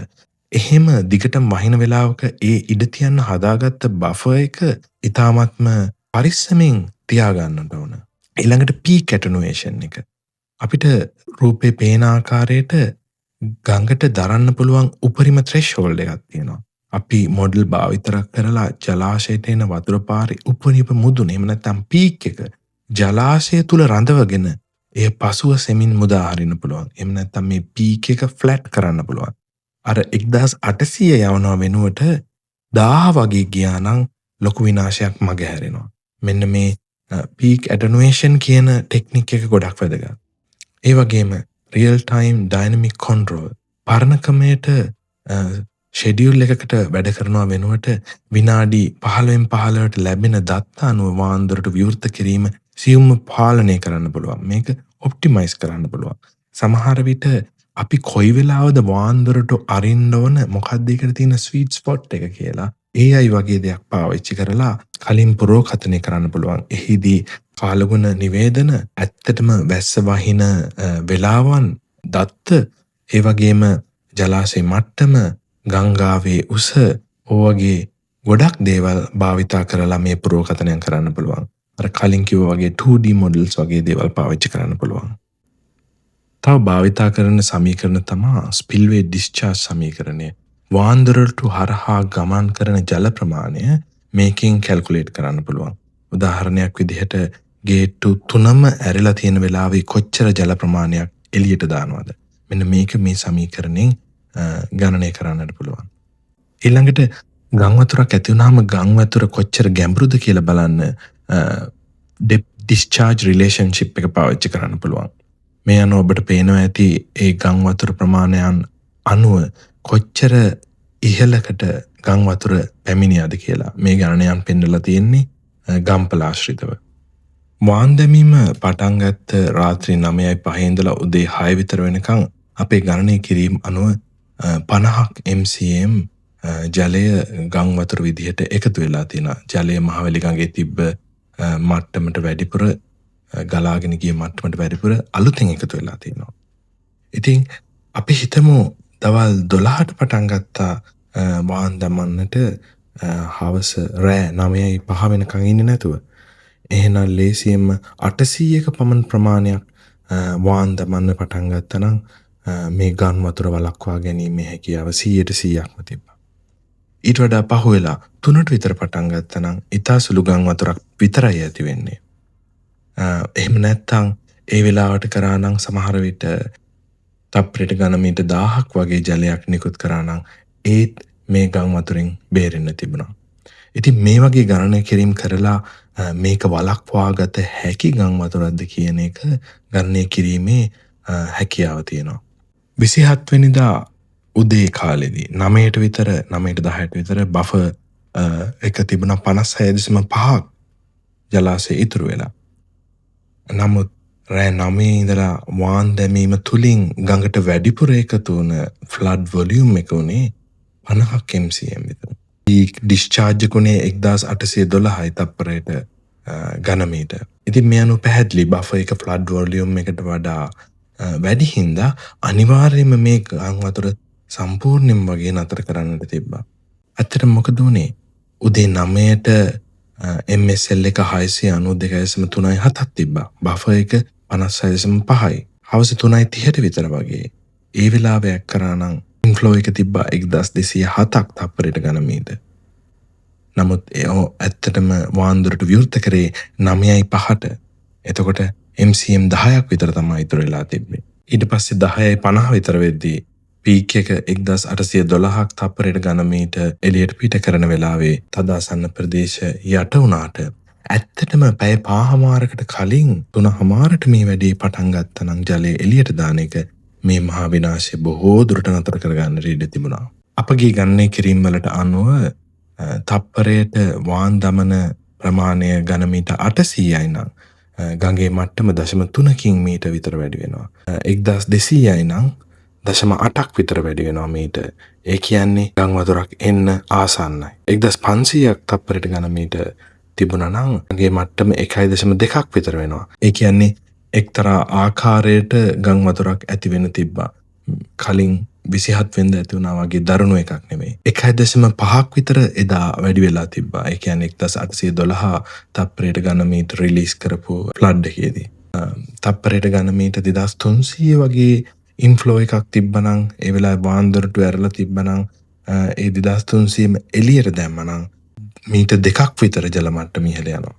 එහෙම දිගටම වහින වෙලාවක ඒ ඉඩ තියන්න හදාගත්ත බෆර් එක ඊටාත්ම පරිස්සමින් තියාගන්නට ඕන. ඊළඟට පීක් ඇටනුවේෂන් එක. අපිට රූපේ පේන ආකාරයට ගඟට දරන්න පුළුවන් උපරිම ත්‍රෙෂ්හෝල්ඩ් එකක් තියෙනවා. අපි මොඩල් භාවිතයක් කරලා ජලාශයට එන වතුර පාරේ උපරිම මුදුන එහෙම නැත්නම් පීක් එක ජලාශය තුල රඳවගෙන එය පසුව සෙමින් මුදා හරින්න පුළුවන්. එහෙම නැත්නම් මේ පීක් එක ෆ්ලැට් කරන්න පුළුවන්. අර 1800 යවනවා වෙනුවට 1000 වගේ ගියා නම් ලොකු විනාශයක් මගහැරෙනවා. මෙන්න මේ පීක් ඇටනුවේෂන් කියන ටෙක්නික් එක ගොඩක් වැදගත්. ඒ වගේම රියල් ටයිම් ඩයිනමික් කන්ට්‍රෝල් පරණ ක්‍රමයට ෂෙඩියුල් එකකට වැඩ කරනවා වෙනුවට විනාඩි 15න් 15ට ලැබෙන දත්ත අනුව වාන්දරට විවෘත කිරීම සියුම්ව පාලනය කරන්න පුළුවන්. මේක ඔප්ටිමයිස් කරන්න පුළුවන්. සමහර විට අපි කොයි වෙලාවද වාන්දරට අරින්න ඕන මොකක්ද ඒකට තියෙන ස්වීට් ස්පොට් එක කියලා AI වගේ දෙයක් පාවිච්චි කරලා කලින් පුරෝකථනය කරන්න පුළුවන්. එහිදී කාලගුණ නිවේදන ඇත්තටම වැස්ස වහින වෙලාවන් දත්ත ඒ වගේම ජලාශය මට්ටම ගංගාවේ උස ඔයගේ ගොඩක් දේවල් භාවිතා කරලා මේ පුරෝකථනය කරන්න පුළුවන්. අර කලින් කිව්වා වගේ 2D මොඩල්ස් වගේ දේවල් පාවිච්චි කරන්න පුළුවන්. තව භාවිතා කරන සමීකරණ තමයි ස්පිල්වේ ඩිස්චාර්ජ් සමීකරණය. වාන්දරට හරහා ගමන් කරන ජල ප්‍රමාණය මේකෙන් කැල්කියුලේට් කරන්න පුළුවන්. උදාහරණයක් විදිහට ගේට්ටු 3ම ඇරිලා තියෙන වෙලාවේ කොච්චර ජල ප්‍රමාණයක් එළියට දානවද? මෙන්න මේක මේ සමීකරණයෙන් ගණනය කරන්නට පුළුවන්. ඊළඟට ගම් වතුරක් ඇති වුනහම ගම් වතුර කොච්චර ගැඹුරුද කියලා බලන්න ඩෙප්ත් ඩිස්චාර්ජ් රිලේෂන්ෂිප් එක පාවිච්චි කරන්න පුළුවන්. මේ අනුව ඔබට පේනවා ඇති ඒ ගම් වතුර ප්‍රමාණයන් අනුව කොච්චර ඉහළකට ගම් වතුර පැමිණියද කියලා. මේ ගණනයන් පෙන්නලා තියෙන්නේ ගම්පල ආශ්‍රිතව. වාන් දැමීම පටන් ගත්ත රාත්‍රී 9:05 ඉඳලා උදේ 6 විතර වෙනකන් අපේ ගණනය කිරීම අනුව 50ක් MCM ජලය ගම් වතුර විදිහට එකතු වෙලා තියෙනවා. ජලය මහවැලි ගඟේ තිබ්බ මට්ටමට වැඩිපුර ගලාගෙන ගිය මට්ටමට වැඩිපුර අලුතෙන් එකතු වෙලා තියෙනවා. ඉතින් අපි හිතමු දවල් 12ට පටන් ගත්තා වාන් දමන්නට හවස රෑ 9:05 වෙනකන් ඉන්නේ නැතුව. එහෙනම් ලේසියෙන්ම 800ක පමණ ප්‍රමාණයක් වාන් දමන්න පටන් ගත්තනම් මේ ගම් වතුර වළක්වා ගැනීමේ හැකියාව 100%ක්ම තිබ්බා. ඊට වඩා පහුවෙලා 3ට විතර පටන් ගත්තනම් ඉතා සුළු ගම් වතුරක් විතරයි ඇති වෙන්නේ. එහෙම නැත්නම් ඒ වෙලාවට කරා නම් සමහර විට තප්පරයට ඝනමීටර් 1000ක් වගේ ජලයක් නිකුත් කරා නම් ඒත් මේ ගම් වතුරෙන් බේරෙන්න තිබුණා. ඉතින් මේ වගේ ගණනය කිරීම කරලා මේක වළක්වාගත හැකි ගම් වතුරක්ද කියන එක ගණනය කිරීමේ හැකියාව තියෙනවා. 27 වෙනිදා උදේ කාලෙදී 9ට විතර 9ට 10ට විතර බෆර් එක තිබුණා 56.5ක් ජලාශය ඉතුරු වෙලා. නමුත් රෑ 9 ඉඳලා වාන් දැමීම තුලින් ගඟට වැඩිපුර එකතු වුණ ෆ්ලඩ් වොලියුම් එක උනේ 50ක් MCM විතර. ඩිස්චාර්ජ් ගුණේ 1812යි තප්පරයට ඝනමීටර්. ඉතින් මේ අනුව පැහැදිලි බෆර් එක ෆ්ලඩ් වොලියුම් එකට වඩා වැඩි හින්දා අනිවාර්යයෙන්ම මේ ගම් වතුර සම්පූර්ණයෙන්ම වගේ නතර කරන්නට තිබ්බා. ඇත්තටම මොකද උනේ? උදේ 9ට MSL එක 692.3.7ක් තිබ්බා. බෆර් එක 56.5යි. හවස 3:30ට විතර වගේ. ඒ වෙලාවයක් කරා නම් ඉන්ෆ්ලෝ එක තිබ්බා 1207ක් තප්පරයට ඝනමීටර්. නමුත් ඇත්තටම වාන්දුරට විවෘත කරේ 9:05ට. එතකොට MCM 10ක් විතර තමයි ඉතුරු වෙලා තිබ්බේ. ඊට පස්සේ 10:50 විතර වෙද්දී පීක් එක 1812ක් තප්පරයට ඝනමීටර් එළියට පිට කරන වෙලාවේ තදාසන්න ප්‍රදේශ යට වුණාට ඇත්තටම පැය පහමාරකට කලින් 3:00ට මේ වැඩේ පටන් ගත්තා නම් ජලය එළියට දාන එක මේ මහා විනාශය බොහෝ දුරට නතර කරගන්න ඉඩ තිබුණා. අපගේ ගණනය කිරීම වලට අනුව තප්පරයට වාන් දමන ප්‍රමාණය ඝනමීටර් 800යි නම් ගඟේ මට්ටම 0.3කින් මීටර් විතර වැඩි වෙනවා. 1200යි නම් 0.8ක් විතර වැඩි වෙනවා මීටර්. ඒ කියන්නේ ගම් වතුරක් එන්න ආසන්නයි. 1500ක් තප්පරයට ඝනමීටර් තිබුණා නම් ගඟේ මට්ටම 1.2ක් විතර වෙනවා. ඒ කියන්නේ එක්තරා ආකාරයට ගම් වතුරක් ඇති වෙන තිබ්බා. කලින් 27 වෙනිදා ඇති වුණා වගේ දරුණු එකක් නෙමෙයි. 1.5ක් විතර එදා වැඩි වෙලා තිබ්බා. ඒ කියන්නේ 1812 තප්පරයට ඝනමීටර් රිලීස් කරපු ෆ්ලඩ් එකේදී. තප්පරයට ඝනමීටර් 2300 වගේ ඉන්ෆ්ලෝ එකක් තිබ්බනම් ඒ වෙලාවේ වාන්දරට ඇරලා තිබ්බනම් ඒ 2300ම එළියට දැම්මනම් මීටර් 2ක් විතර ජල මට්ටම ඉහළ යනවා.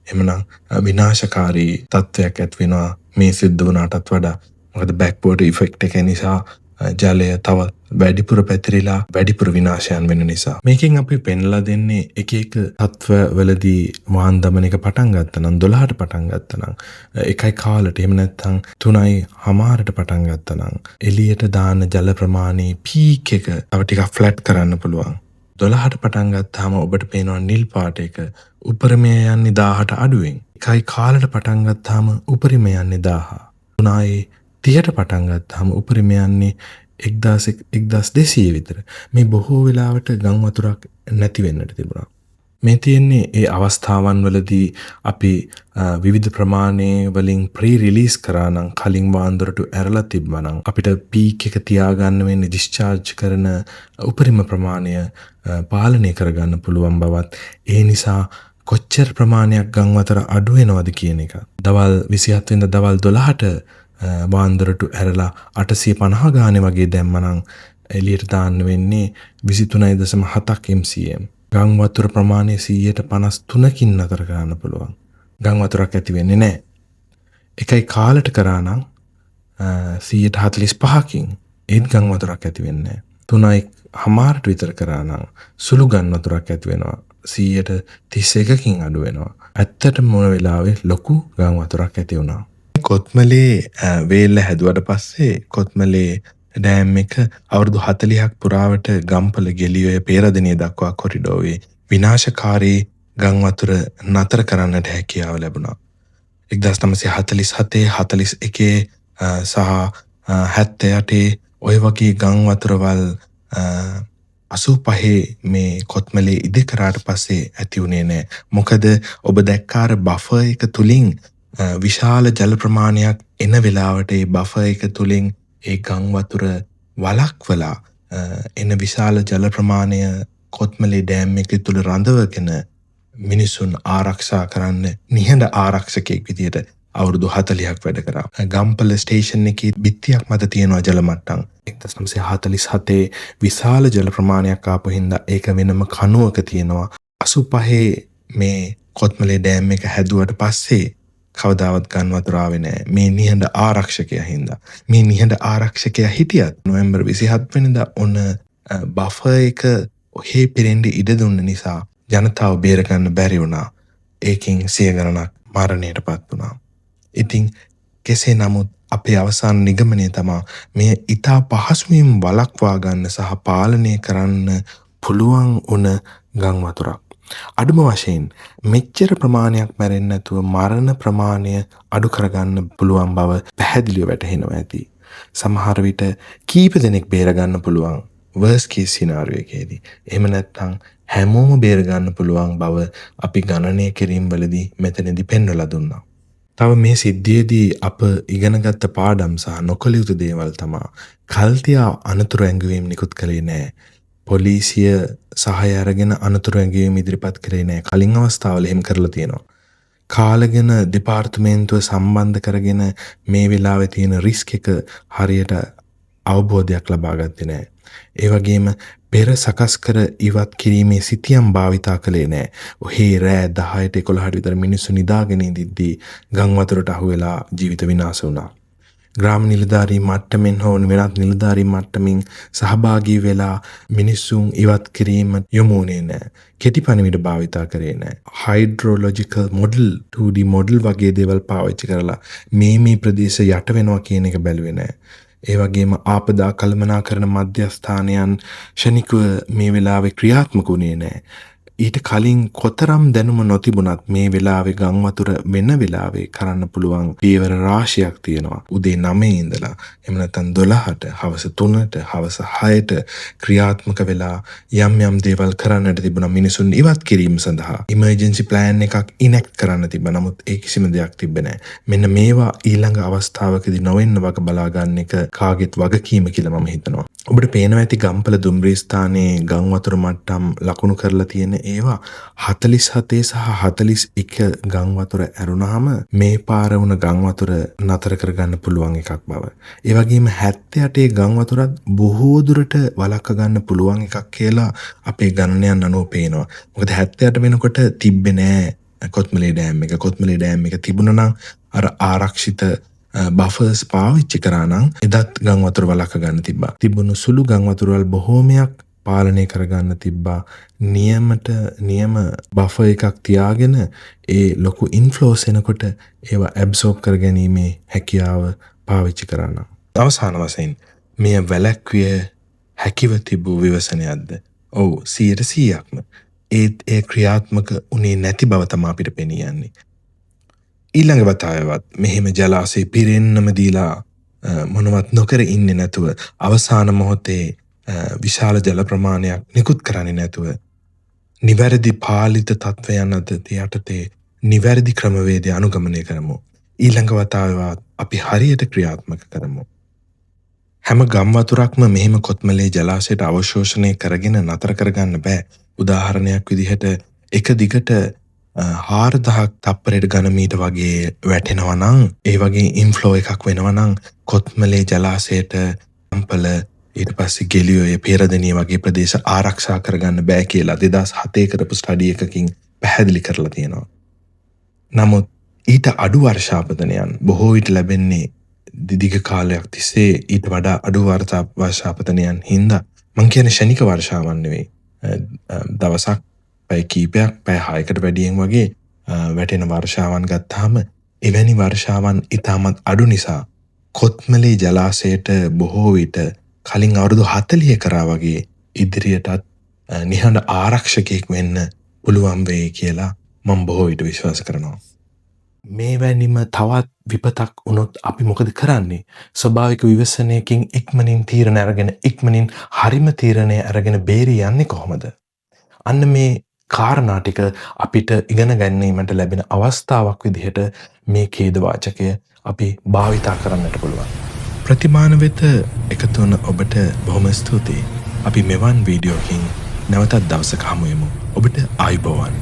එමනම් විනාශකාරී තත්ත්වයක් ඇති වෙනවා මේ සිද්ධ වුණාටත් වඩා. මොකද බෑක්වර්ඩ් ඉෆෙක්ට් එක නිසා ජලය තව වැඩිපුර පැතිරිලා වැඩිපුර විනාශයන් වෙන නිසා. මේකෙන් අපි පෙන්ලා දෙන්නේ එක එක තත්ත්වවලදී වාන් දමන එක පටන් ගත්තා නම් 12ට පටන් ගත්තා නම් 1යි කාලට එහෙම නැත්නම් 3යි හමාරට පටන් ගත්තා නම් එළියට දාන ජල ප්‍රමාණයේ පීක් එක තව ටිකක් ෆ්ලැට් කරන්න පුළුවන්. 12ට පටන් ගත්තාම ඔබට පේනවා නිල් පාට එක උපරිමය යන්නේ 1000ට අඩුවෙන්. 1යි කාලට පටන් ගත්තාම උපරිමය යන්නේ 1000. 3යි 30ට පටන් ගත්තාම උපරිමය යන්නේ 1200 විතර. මේ බොහෝ වෙලාවට ගම් වතුරක් නැති වෙන්නට තිබුණා. මේ තියෙන්නේ ඒ අවස්ථාවන් වලදී අපි විවිධ ප්‍රමාණයේ වලින් ප්‍රී-රිලීස් කරා නම් කලින් වාන්දරට ඇරලා තිබ්බා නම් අපිට පීක් එක තියාගන්න වෙන්නේ ඩිස්චාර්ජ් කරන උපරිම ප්‍රමාණය පාලනය කරගන්න පුළුවන් බවත් ඒ නිසා කොච්චර ප්‍රමාණයක් ගම් වතුර අඩු වෙනවද කියන එක. දවල් 27 වෙනිදා දවල් 12ට වාන්දරට ඇරලා 850 ගානේ වගේ දැම්මනම් එළියට දාන්න වෙන්නේ 23.7ක් MCM. ගම් වතුර ප්‍රමාණය 153කින් නතර කරන්න පුළුවන්. ගම් වතුරක් ඇති වෙන්නේ නැහැ. 1යි කාලට කරා නම් 145කින් ඒත් ගම් වතුරක් ඇති වෙන්නේ නැහැ. 3යි හමාරට විතර කරා නම් සුළු ගම් වතුරක් ඇති වෙනවා. 131කින් අඩු වෙනවා. ඇත්තටම මොන වෙලාවෙ ලොකු ගම් වතුරක් ඇති වුණා. කොත්මලේ වේල්ල හැදුවට පස්සේ කොත්මලේ ඩෑම් එක අවුරුදු 40ක් පුරාවට ගම්පල ගෙලියොය පේරදෙනිය දක්වා කොරිඩෝවේ විනාශකාරී ගම් වතුර නතර කරන්නට හැකියාව ලැබුණා. 1947 41 සහ 78 ඔය වගේ ගම් වතුරවල් 85 මේ කොත්මලේ ඉදිකරාට පස්සේ ඇති වුණේ නැහැ. මොකද ඔබ දැක්කාර බෆර් එක තුලින් විශාල ජල ප්‍රමාණයක් එන වෙලාවට ඒ බෆර් එක තුලින් ඒ ගම් වතුර වලක්වලා එන විශාල ජල ප්‍රමාණය කොත්මලේ ඩෑම් එක තුල රඳවගෙන මිනිසුන් ආරක්ෂා කරන්න නිහඬ ආරක්ෂකයෙක් විදියට අවුරුදු 40ක් වැඩ කරා. ගම්පල ස්ටේෂන් එකේ බිත්තියක් මත තියෙනවා ජල මට්ටම්. 1947 විශාල ජල ප්‍රමාණයක් ආපු හින්දා ඒක වෙනම කණුවක තියෙනවා. 85 මේ කොත්මලේ ඩෑම් එක හැදුවට පස්සේ කවදාවත් ගම් වතුර ආවේ නැහැ. මේ නිහඬ ආරක්ෂකයා හින්දා. මේ නිහඬ ආරක්ෂකයා හිටියත් නොවැම්බර් 27 වෙනිදා ඔන්න බෆර් එක ඔහේ පිරෙන්න ඉඩ දුන්න නිසා ජනතාව බේර ගන්න බැරි වුණා. ඒකෙන් සිය ගණනක් මරණයටපත් වුණා. ඉතින් කෙසේ නමුත් අපේ අවසාන නිගමනය තමයි මේ ඊටා පහසුවෙන් වළක්වා ගන්න සහ පාලනය කරන්න පුළුවන් වුණ ගම් වතුරක්. අඩුම වශයෙන් මෙච්චර ප්‍රමාණයක් මැරෙන්නේ නැතුව මරණ ප්‍රමාණය අඩු කරගන්න පුළුවන් බව පැහැදිලිව වැටහෙනවා ඇති. සමහර විට කීප දෙනෙක් බේර ගන්න පුළුවන් worst case scenario එකේදී. එහෙම නැත්නම් හැමෝම බේර ගන්න පුළුවන් බව අපි ගණනය කිරීම වලදී මෙතනදී පෙන්වලා දුන්නා. තව මේ සිද්ධියේදී අප ඉගෙනගත්ත පාඩම් සහ නොකළ යුතු දේවල් තමයි කල්තියා අනතුරු ඇඟවීම් නිකුත් කළේ නැහැ. පොලිසිය සහාය අරගෙන අනතුරු ඇඟවීම් ඉදිරිපත් කරේ නැහැ. කලින් අවස්ථාවල එහෙම කරලා තියෙනවා. කාලගෙන දෙපාර්තමේන්තුව සම්බන්ධ කරගෙන මේ වෙලාවේ තියෙන රිස්ක් එක හරියට අවබෝධයක් ලබා ගත්තේ නැහැ. ඒ වගේම පෙර සකස් කර ඉවත් කිරීමේ සිතියම් භාවිතා කළේ නැහැ. ඔහේ රෑ 10ට 11ට විතර මිනිස්සු නිදාගෙන ඉඳිද්දී ගම් වතුරට අහු වෙලා ජීවිත විනාශ වුණා. ග්‍රාම නිලධාරී මට්ටමින් හෝ වෙනත් නිලධාරී මට්ටමින් සහභාගී වෙලා මිනිස්සුන් ඉවත් කිරීම යොමු වුණේ නැහැ. කෙටි පණිවිඩ භාවිතා කරේ නැහැ. හයිඩ්‍රොලොජිකල් මොඩල් 2D මොඩල් වගේ දේවල් පාවිච්චි කරලා මේ ප්‍රදේශ යට වෙනවා කියන එක බැලුවේ නැහැ. ඒ වගේම ආපදා කළමනාකරණ මධ්‍යස්ථානයන් ශනිකව මේ වෙලාවේ ක්‍රියාත්මක වුණේ නැහැ. ඊට කලින් කොතරම් දැනුම නොතිබුණත් මේ වෙලාවේ ගම් වතුර වෙන වෙලාවේ කරන්න පුළුවන් පියවර රාශියක් තියෙනවා. උදේ 9 ඉඳලා එහෙම නැත්නම් 12ට, හවස 3ට, හවස 6ට ක්‍රියාත්මක වෙලා යම් දේවල් කරන්නට තිබුණා මිනිසුන් ඉවත් කිරීම සඳහා. ඉමර්ජන්සි ප්ලෑන් එකක් ඉනැක්ට් කරන්න තිබ්බා. නමුත් ඒ කිසිම දෙයක් තිබ්බේ නැහැ. මෙන්න මේවා ඊළඟ අවස්ථාවකදී නොවෙන්න වග බලා ගන්න එක කාගෙත් වගකීම කියලා මම හිතනවා. ඔබට පේනවා ඇති ගම්පල දුම්රිය ස්ථානයේ ගම් වතුර මට්ටම් ලකුණු කරලා තියෙන ඒවා 47 සහ 41 ගම් වතුර ඇරුණාම මේ පාර වුණ ගම් වතුර නතර කරගන්න පුළුවන් එකක් බව. ඒ වගේම 78 ගම් වතුරත් බොහෝ දුරට වළක්ව ගන්න පුළුවන් එකක් කියලා අපේ ගණනයන් අනුව පේනවා. මොකද 78 වෙනකොට තිබ්බේ නෑ කොත්මලේ ඩෑම් එක. කොත්මලේ ඩෑම් එක තිබුණා නම් අර ආරක්ෂිත බෆර්ස් පාවිච්චි කරා නම් එදත් ගම් වතුර වළක්ව ගන්න තිබ්බා. තිබුණු සුළු ගම් වතුර වල බොහෝමයක් පාලනය කරගන්න තිබ්බා. නියම බෆර් එකක් තියාගෙන ඒ ලොකු ඉන්ෆ්ලෝස් එනකොට ඒවා ඇබ්සෝබ් කරගැනීමේ හැකියාව පාවිච්චි කරන්න. අවසාන වශයෙන් මෙය වැළැක්විය හැකිව තිබූ විවසනයක්ද? ඔව් 100%ක්ම. ඒ ක්‍රියාත්මක උනේ නැති බව තමයි අපිට පෙනී යන්නේ. ඊළඟ වතාවේවත් මෙහෙම ජලාශය පිරෙන්නම දීලා මොනවත් නොකර ඉන්නේ නැතුව අවසාන මොහොතේ විශාල ජල ප්‍රමාණයක් නිකුත් කරන්නේ නැතුව නිවැරදි පාලිත තත්වයන් යටතේ නිවැරදි ක්‍රමවේදය අනුගමනය කරමු. ඊළඟ වතාවේවත් අපි හරියට ක්‍රියාත්මක කරමු. හැම ගම් වතුරක්ම මෙහෙම කොත්මලේ ජලාශයට අවශෝෂණය කරගෙන නතර කරගන්න බෑ. උදාහරණයක් විදිහට එක දිගට 4000ක් තප්පරයට ඝන මීටර වගේ වැටෙනවා නම් ඒ වගේ ඉන්ෆ්ලෝ එකක් වෙනවා නම් කොත්මලේ ජලාශයට ගම්පල ඊට පස්සේ ගෙලියෝය පෙරදෙනිය වගේ ප්‍රදේශ ආරක්ෂා කරගන්න බෑ කියලා 2007 කරපු ස්ටඩි එකකින් පැහැදිලි කරලා තියෙනවා. නමුත් ඊට අඩු වර්ෂාපතනයන් බොහෝ විට ලැබෙන්නේ දිග කාලයක් තිස්සේ ඊට වඩා අඩු වර්ෂාපතනයන් හින්දා මං කියන්නේ ශනික වර්ෂාවන් නෙවෙයි. දවසක් පැය කීපයක් පැය 6කට වැඩියෙන් වගේ වැටෙන වර්ෂාවන් ගත්තාම එවැනි වර්ෂාවන් ඉතාමත් අඩු නිසා කොත්මලේ ජලාශයට බොහෝ විට කලින් අවුරුදු 40 කරා වගේ ඉදිරියටත් නිහඬ ආරක්ෂකයෙක් වෙන්න පුළුවන් වෙයි කියලා මම බොහෝ විට විශ්වාස කරනවා. මේ වැනිම තවත් විපතක් වුණොත් අපි මොකද කරන්නේ? ස්වභාවික විවසනයකින් ඉක්මනින් තීරණ අරගෙන ඉක්මනින් හරිම තීරණය අරගෙන බේරී යන්නේ කොහොමද? අන්න මේ කාරණා ටික අපිට ඉගෙන ගැනීමට ලැබෙන අවස්ථාවක් විදිහට මේ ඛේද වාචකය අපි භාවිතා කරන්නට පුළුවන්. ප්‍රතිමාන වෙත එකතු වන ඔබට බොහොම ස්තුතියි. අපි මෙවන් වීඩියෝකින් නැවතත් දවසක හමු වෙමු. ඔබට ආයුබෝවන්.